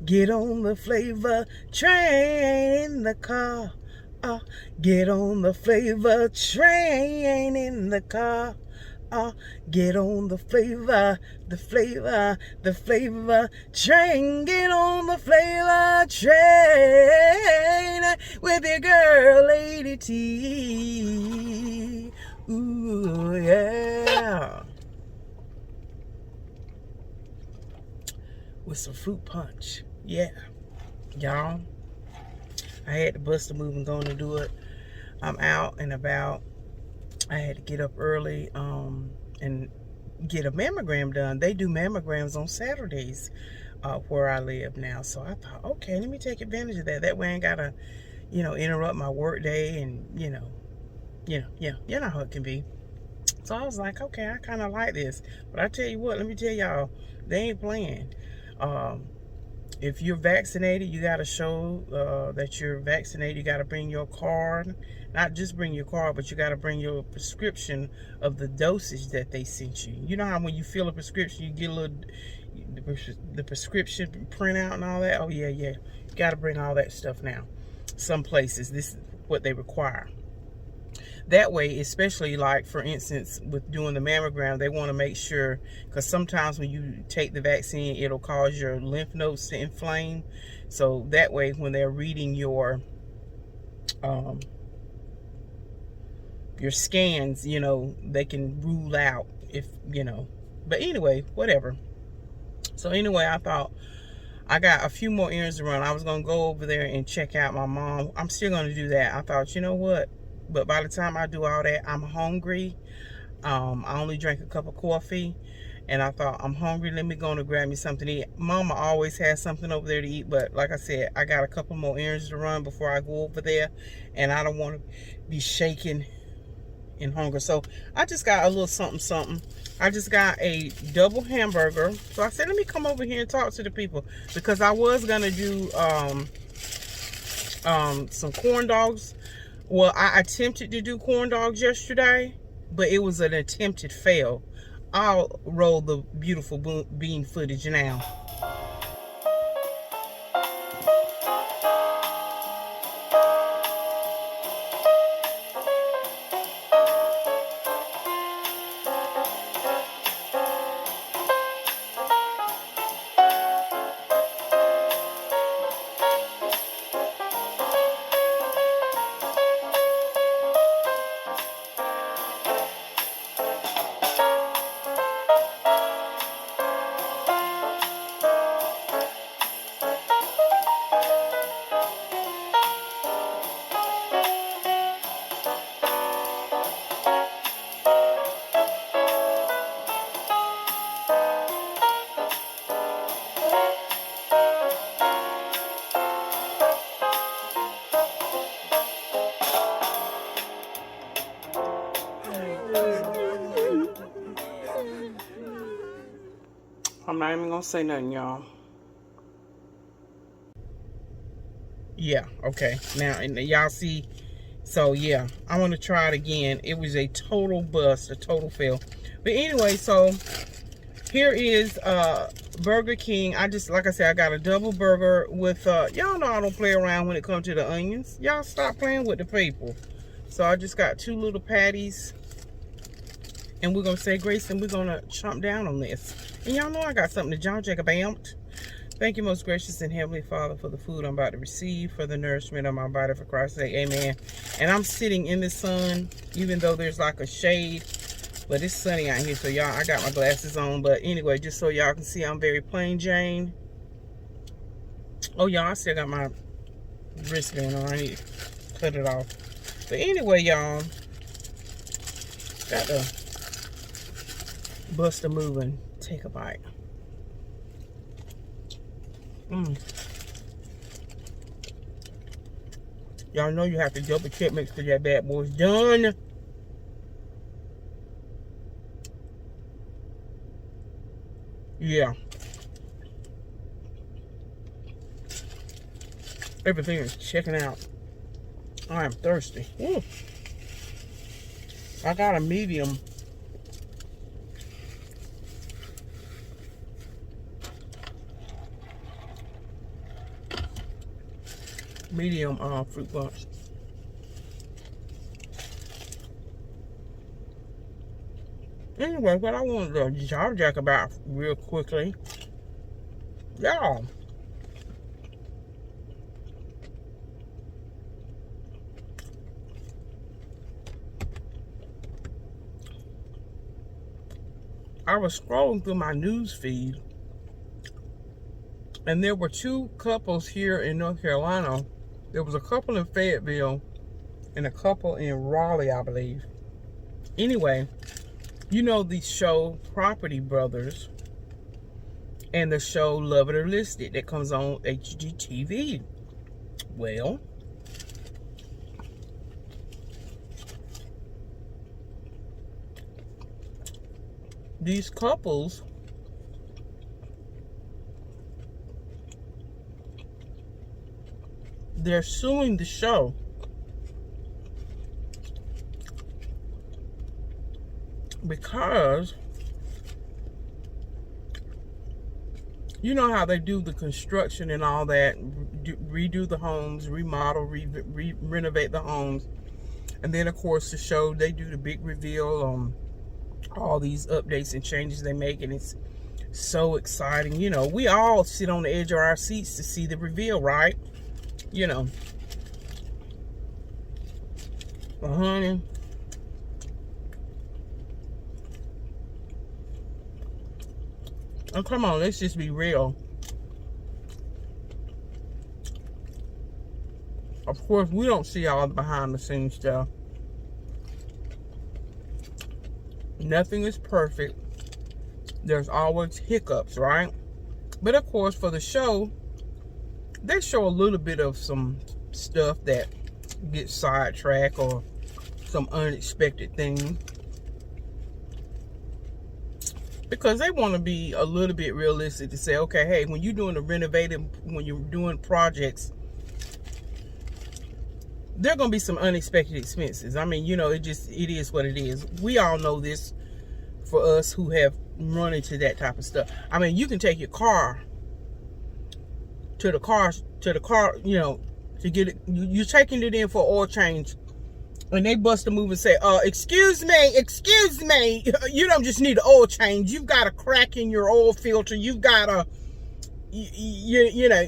Get on the flavor train in the car. Get on the flavor train in the car. Get on the flavor train. Get on the flavor train with your girl, Lady T. Ooh, yeah. With some fruit punch. Yeah. Y'all, I had to bust a move and go and do it. I'm out and about. I had to get up early and get a mammogram done. They do mammograms on Saturdays where I live now. So I thought, okay, let me take advantage of that. That way I ain't gotta, interrupt my work day and, you know how it can be. So I was like, okay, I kind of like this. But I tell you what, let me tell y'all, they ain't playing. If you're vaccinated, you got to show that you're vaccinated. You got to bring your card. Not just bring your card, but you got to bring your prescription of the dosage that they sent you. You know how when you fill a prescription, you get a little, the prescription printout and all that? Oh, yeah. You got to bring all that stuff now. Some places, this is what they require. That way, especially like, for instance, with doing the mammogram, they want to make sure, because sometimes when you take the vaccine, it'll cause your lymph nodes to inflame. So that way, when they're reading your scans, they can rule out if, But anyway, whatever. So anyway, I thought I got a few more errands to run. I was going to go over there and check out my mom. I'm still going to do that. I thought, you know what? But by the time I do all that, I'm hungry. I only drank a cup of coffee. And I thought, I'm hungry. Let me go and grab me something to eat. Mama always has something over there to eat. But like I said, I got a couple more errands to run before I go over there. And I don't want to be shaking in hunger. So I just got a little something. I just got a double hamburger. So I said, let me come over here and talk to the people. Because I was going to do some corn dogs. Well, I attempted to do corn dogs yesterday, but it was an attempted fail. I'll roll the beautiful bean footage now. I'm not even gonna say nothing, y'all. Yeah, okay. Now, and y'all see, so yeah, I want to try it again. It was a total bust, a total fail. But anyway, so here is Burger King. Like I said, I got a double burger with, y'all know I don't play around when it comes to the onions. Y'all stop playing with the people. So I just got 2 little patties. And we're going to say grace and we're going to chomp down on this. And y'all know I got something to John Jacob Amped. Thank you, most gracious and heavenly Father, for the food I'm about to receive, for the nourishment of my body, for Christ's sake. Amen. And I'm sitting in the sun, even though there's like a shade. But it's sunny out here, so y'all, I got my glasses on. But anyway, just so y'all can see, I'm very plain Jane. Oh, y'all, I still got my wristband on. I need to cut it off. But anyway, y'all, got to bust a move and take a bite. Y'all know you have to double check, make sure that bad boy's done. Yeah. Everything is checking out. I am thirsty. Ooh. I got a medium. medium fruit punch. Anyway, what I wanted to job jack about real quickly, y'all. I was scrolling through my news feed, and there were two couples here in North Carolina. There was a couple in Fayetteville and a couple in Raleigh, I believe. Anyway, you know the show Property Brothers and the show Love It or List It that comes on HGTV. Well, these couples they're suing the show because you know how they do the construction and all that, redo the homes, remodel, renovate the homes, and then of course the show they do the big reveal on all these updates and changes they make, and it's so exciting. You know, we all sit on the edge of our seats to see the reveal, right? You know, but honey, oh come on, let's just be real. Of course, we don't see all the behind the scenes stuff. Nothing is perfect. There's always hiccups, right? But of course, for the show, they show a little bit of some stuff that gets sidetracked or some unexpected thing, because they want to be a little bit realistic to say, okay, hey, when you're doing the renovating, when you're doing projects, there are going to be some unexpected expenses. I mean, you know, it is what it is. We all know this for us who have run into that type of stuff. I mean, you can take your car to the car, you know, to get it. You're taking it in for oil change, and they bust a move and say, excuse me, you don't just need an oil change. You've got a crack in your oil filter. You've got a, you know,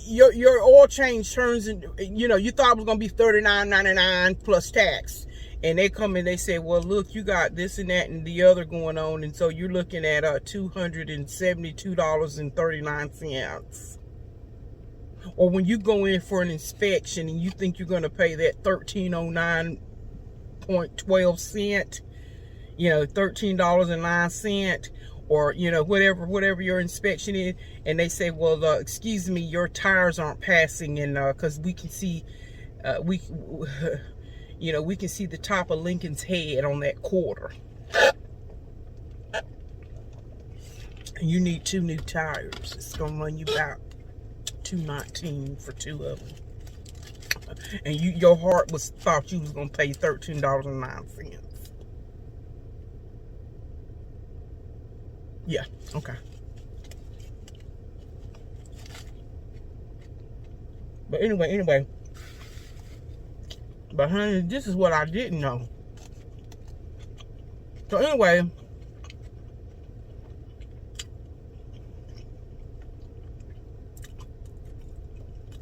your oil change turns in, you know, you thought it was going to be $39.99 plus tax. And they come and they say, well, look, you got this and that and the other going on. And so you're looking at $272.39. Or when you go in for an inspection and you think you're going to pay that $13.09.12, you know, $13.09, or, you know, whatever your inspection is, and they say, well, excuse me, your tires aren't passing, and because we can see, you know, we can see the top of Lincoln's head on that quarter. You need 2 new tires. It's gonna run you about $2.19 for 2 of them, and your heart thought you was gonna pay $13.09. Yeah, okay. But anyway. But honey, this is what I didn't know. So anyway,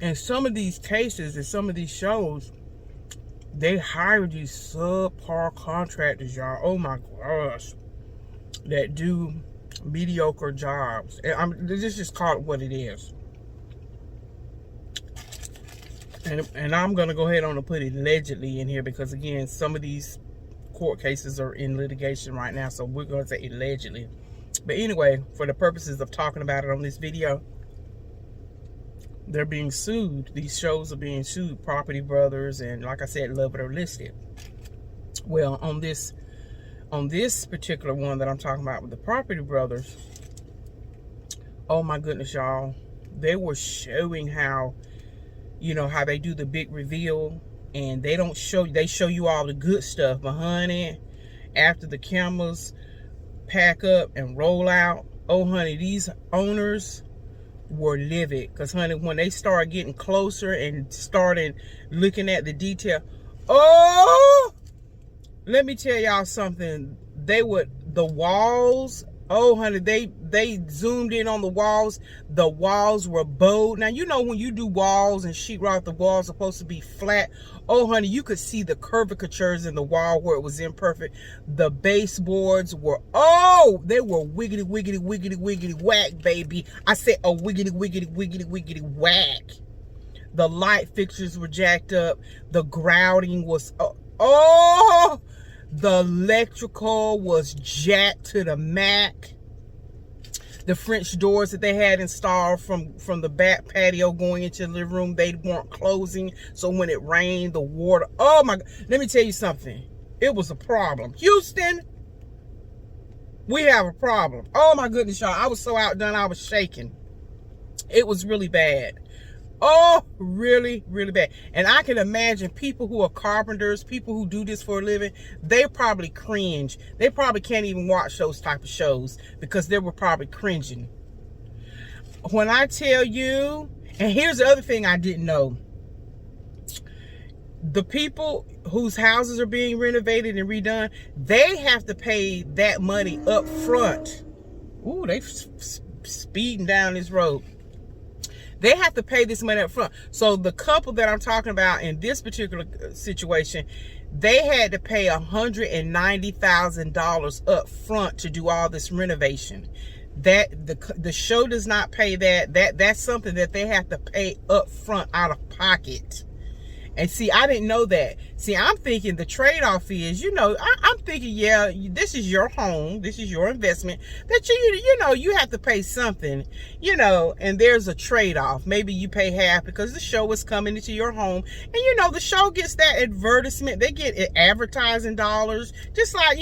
in some of these cases and some of these shows, they hire these subpar contractors, y'all. Oh my gosh, that do mediocre jobs. And let's just call it what it is. And I'm going to go ahead on and put it allegedly in here, because again, some of these court cases are in litigation right now, so we're going to say allegedly. But anyway, for the purposes of talking about it on this video, they're being sued. These shows are being sued, Property Brothers, and like I said, Love It or List It. Well, on this particular one that I'm talking about with the Property Brothers, oh my goodness, y'all, they were showing how, you know, how they do the big reveal, and they show you all the good stuff. But honey, after the cameras pack up and roll out, oh honey, these owners were livid. Because, honey, when they started getting closer and started looking at the detail, oh, let me tell y'all something. The walls, oh, honey, they zoomed in on the walls. The walls were bowed. Now, you know when you do walls and sheetrock, the walls are supposed to be flat. Oh, honey, you could see the curvatures in the wall where it was imperfect. The baseboards were, oh, they were wiggity, wiggity, wiggity, wiggity, whack, baby. I said a wiggity, wiggity, wiggity, wiggity, whack. The light fixtures were jacked up. The grouting was, oh, the electrical was jacked to the max. The French doors that they had installed from the back patio going into the living room, they weren't closing. So when it rained, the water, oh my God. Let me tell you something. It was a problem. Houston, we have a problem. Oh my goodness, y'all. I was so outdone, I was shaking. It was really bad. Oh, really, really bad. And I can imagine people who are carpenters, people who do this for a living, they probably cringe. They probably can't even watch those type of shows because they were probably cringing. When I tell you, and here's the other thing I didn't know. The people whose houses are being renovated and redone, they have to pay that money up front. Ooh, they speeding down this road. They have to pay this money up front. So the couple that I'm talking about in this particular situation, they had to pay $190,000 up front to do all this renovation. That the show does not pay that. That's something that they have to pay up front out of pocket. And see, I didn't know that. See, I'm thinking the trade-off is, I'm thinking, yeah, this is your home. This is your investment that you have to pay something, and there's a trade-off. Maybe you pay half because the show is coming into your home. And, the show gets that advertisement. They get advertising dollars. Just like,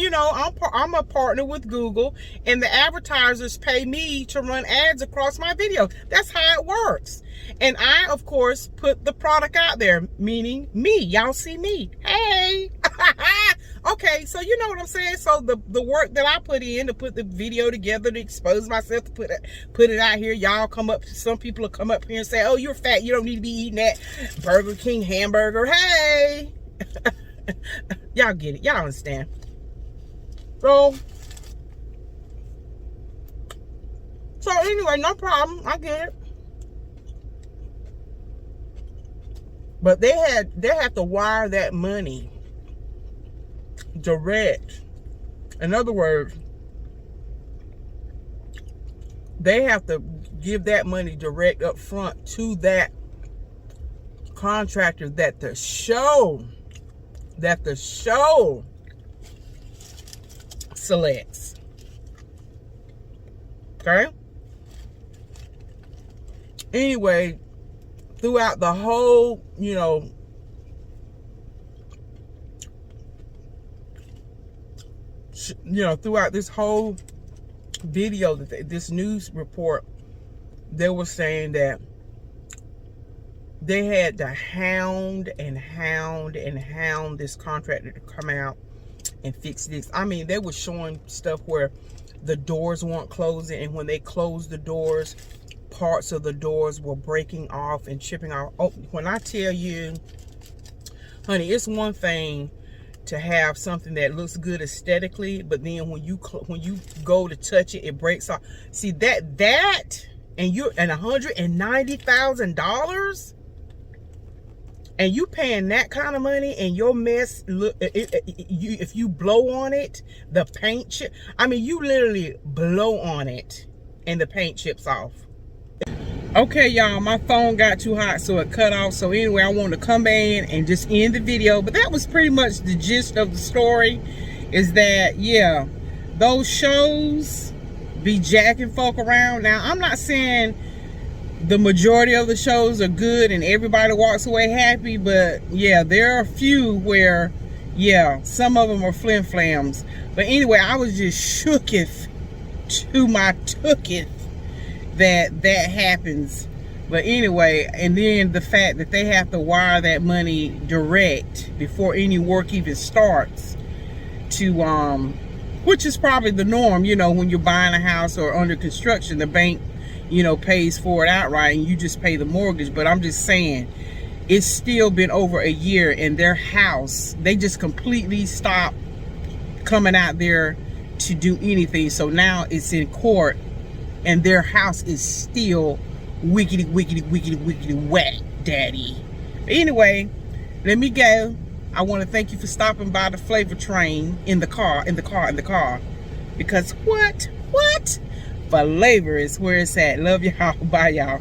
I'm a partner with Google and the advertisers pay me to run ads across my video. That's how it works. And I, of course, put the product out there, meaning me. Y'all see me. Hey. Okay, so you know what I'm saying? So the work that I put in to put the video together, to expose myself, to put it out here, some people will come up here and say, oh, you're fat. You don't need to be eating that Burger King hamburger. Hey. Y'all get it. Y'all understand. So anyway, no problem. I get it. But they have to wire that money direct. In other words, they have to give that money direct up front to that contractor that the show selects. Okay? Anyway, throughout the whole, throughout this whole video, this news report, they were saying that they had to hound this contractor to come out and fix this. I mean, they were showing stuff where the doors weren't closing, and when they closed the doors, parts of the doors were breaking off and chipping off. Oh, when I tell you, honey, it's one thing to have something that looks good aesthetically, but then when you go to touch it, it breaks off. See that and $190,000, and you paying that kind of money, and your mess look. If you blow on it, the paint chip. I mean, you literally blow on it, and the paint chips off. Okay, y'all, my phone got too hot, so it cut off. So anyway, I wanted to come in and just end the video. But that was pretty much the gist of the story, is that, yeah, those shows be jacking folk around. Now, I'm not saying the majority of the shows are good and everybody walks away happy, but yeah, there are a few where, yeah, some of them are flim-flams. But anyway, I was just shooketh to my tooketh that happens. But anyway, and then the fact that they have to wire that money direct before any work even starts to which is probably the norm, when you're buying a house or under construction. The bank, you know, pays for it outright and you just pay the mortgage. But I'm just saying, it's still been over a year and their house, they just completely stopped coming out there to do anything. So now it's in court and their house is still wickety wet, daddy. But anyway, let me go. I want to thank you for stopping by the TheFlavaTrain in the car. Because what? Flavor is where it's at. Love y'all. Bye, y'all.